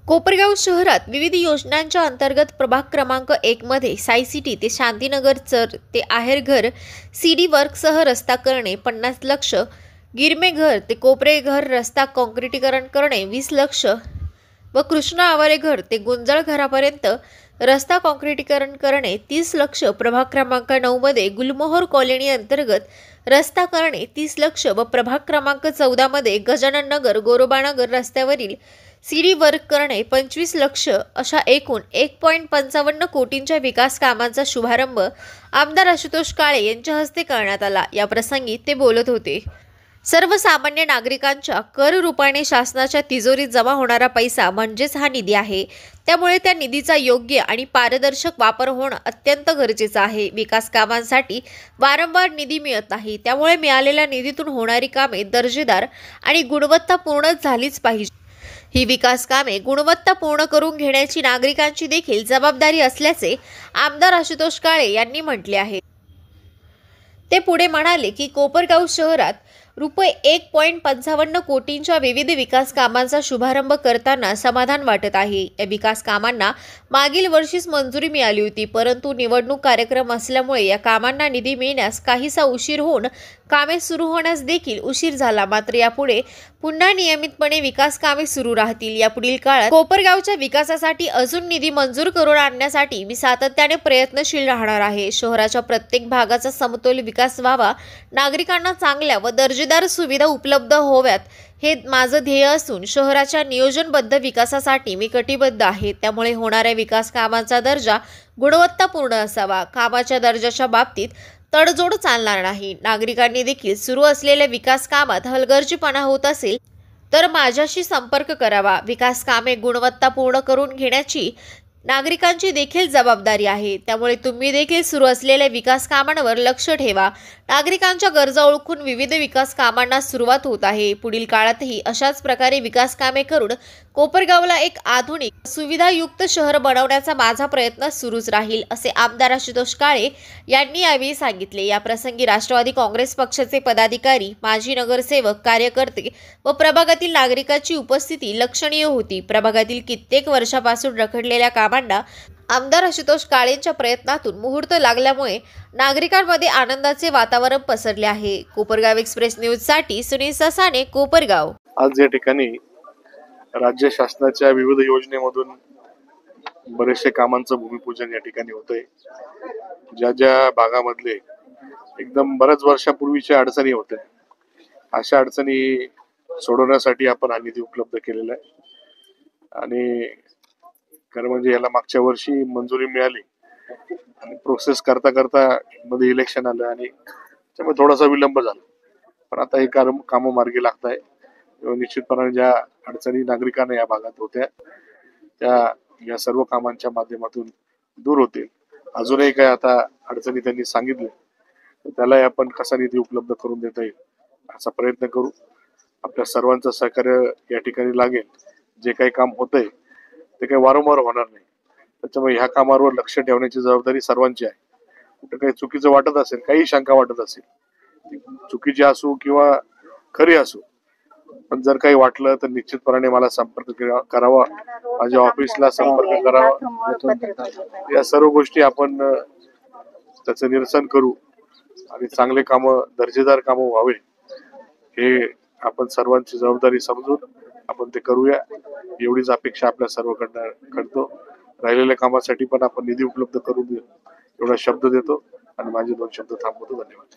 कोपरगाव शहरात विविध योजनांच्या अंतर्गत प्रभाग क्रमांक 1 मध्ये साई सिटी ते शांतीनगर चर ते आहेरघर सीडी वर्कसह रस्ता करणे 50 लक्ष, गिरमे घर ते कोपरे घर रस्ता काँक्रिटीकरण करणे 20 लक्ष व कृष्णा आवारे घर ते गुंजळ घरापर्यंत रस्ता काँक्रिटीकरण करणे 30 लक्ष, प्रभाग क्रमांक 9 मध्ये गुलमोहर कॉलनी अंतर्गत रस्ता करणे 30 लक्ष व प्रभाग क्रमांक 14 मध्ये गजानन नगर गोरोबानगर रस्त्यावरील सीडी वर्क करणे 25 लक्ष अशा एकूण 1.55 कोटींच्या विकास कामांचा शुभारंभ आमदार आशुतोष काळे यांच्या हस्ते करण्यात आला। या प्रसंगी ते बोलत होते। सर्वसामान्य नागरिकांच्या कर रूपाने शासनाच्या तिजोरीत जमा होणारा पैसा म्हणजेच हा निधी आहे, त्यामुळे त्या निधीचा योग्य आणि पारदर्शक वापर होणं अत्यंत गरजेचं आहे। विकास कामांसाठी वारंवार निधी मिळत नाही, त्यामुळे मिळालेल्या निधीतून होणारी कामे दर्जेदार आणि गुणवत्तापूर्ण झालीच पाहिजे। ही विकास कामे गुणवत्तापूर्ण करून घेण्याची नागरिकांची देखील जबाबदारी असल्याचे आमदार आशुतोष काळे यांनी म्हटले आहे। ते पुढे म्हणाले की कोपरगाव शहरात रुपये 1.55 कोटींच्या विविध विकास कामांचा शुभारंभ करताना समाधान वाटत आहे। या विकास कामांना मागील वर्षीच मंजुरी मिळाली होती, परंतु निवडणूक कार्यक्रम असल्यामुळे या कामांना निधी मिळण्यास काहीसा उशीर होऊन कामे सुरू होण्यास देखील उशीर झाला। मात्र यापुढे पुन्हा नियमितपणे विकास कामे सुरू राहतील। यापुढील काळात कोपरगावच्या विकासासाठी अजून निधी मंजूर करून आणण्यासाठी मी सातत्याने प्रयत्नशील राहणार आहे। शहराच्या प्रत्येक भागाचा समतोल विकास व्हावा, नागरिकांना चांगल्या व दर्जेदार सुविधा उपलब्ध होव्यात, हे माझं ध्येय असून शहराच्या नियोजनबद्ध विकासासाठी मी कटिबद्ध आहे। त्यामुळे होणाऱ्या विकास कामांचा दर्जा गुणवत्तापूर्ण असावा। कामाच्या दर्जाच्या बाबतीत तडजोड चालणार नाही। नागरिकांनी देखील सुरू असलेल्या विकास कामात हलगर्जीपणा होत असेल तर माझ्याशी संपर्क करावा। विकास कामे गुणवत्तापूर्ण करून घेण्याची नागरिकांची देखील जबाबदारी आहे, त्यामुळे तुम्ही देखील सुरू असलेल्या विकास कामांवर लक्ष ठेवा। नागरिकांच्या गरजा ओळखून विविध विकास कामांना सुरुवात होत आहे। पुढील काळातही अशाच प्रकारे विकास कामे करून कोपरगावला एक आधुनिक सुविधायुक्त शहर बनवण्याचा माझा प्रयत्न सुरूच राहील, असे आमदार आशुतोष काळे यांनी यावेळी सांगितले। या प्रसंगी राष्ट्रवादी काँग्रेस पक्षाचे पदाधिकारी, माजी नगरसेवक, कार्यकर्ते व प्रभागातील नागरिकांची उपस्थिती लक्षणीय होती। प्रभागातील कित्येक वर्षापासून रखडलेल्या कामांना आमदार आशुतोष काळेंच्या प्रयत्नातून मुहूर्त लागल्यामुळे नागरिकांमध्ये आनंदाचे वातावरण पसरले आहे। कोपरगाव एक्सप्रेस न्यूज साठी सुनील ससाने, कोपरगाव। आज या ठिकाणी राज्य शासनाच्या विविध योजनेमधून बरेचसे कामांचं भूमिपूजन या ठिकाणी होतंय। ज्या ज्या भागामधले एकदम बऱ्याच वर्षापूर्वीच्या अडचणी होत्या, अशा अडचणी सोडवण्यासाठी आपण हा निधी उपलब्ध केलेला आहे। आणि खरं म्हणजे याला मागच्या वर्षी मंजुरी मिळाली आणि प्रोसेस करता करता मध्ये इलेक्शन आलं आणि त्यामुळे थोडासा विलंब झाला, पण आता हे कामं मार्गी लागत आहे। निश्चितपणे ज्या अडचणी नागरिकांना या भागात होत्या त्या या सर्व कामांच्या माध्यमातून दूर होतील। अजूनही काय आता अडचणी त्यांनी सांगितले तर त्याला आपण कसा निधी उपलब्ध करून देता येईल असा प्रयत्न करू। आपल्या सर्वांचं सहकार्य या ठिकाणी लागेल। जे काही काम होतंय ते काही वारंवार होणार नाही, त्याच्यामुळे ह्या कामावर लक्ष ठेवण्याची जबाबदारी सर्वांची आहे। कुठे काही चुकीचं वाटत असेल, काही शंका वाटत असेल, चुकीची असो किंवा खरी असो, पण जर काही वाटलं तर निश्चितपणे मला संपर्क करावा, माझ्या ऑफिसला संपर्क करावा। या सर्व गोष्टी आपण त्याचं निरसन करू आणि चांगले कामं, दर्जेदार कामं व्हावे, हे आपण सर्वांची जबाबदारी समजून आपण ते करूया, एवढीच अपेक्षा आपल्या सर्वकडनं करतो। राहिलेल्या कामासाठी पण आपण निधी उपलब्ध करून देऊ एवढा शब्द देतो आणि माझे 2 शब्द थांबवतो। धन्यवाद।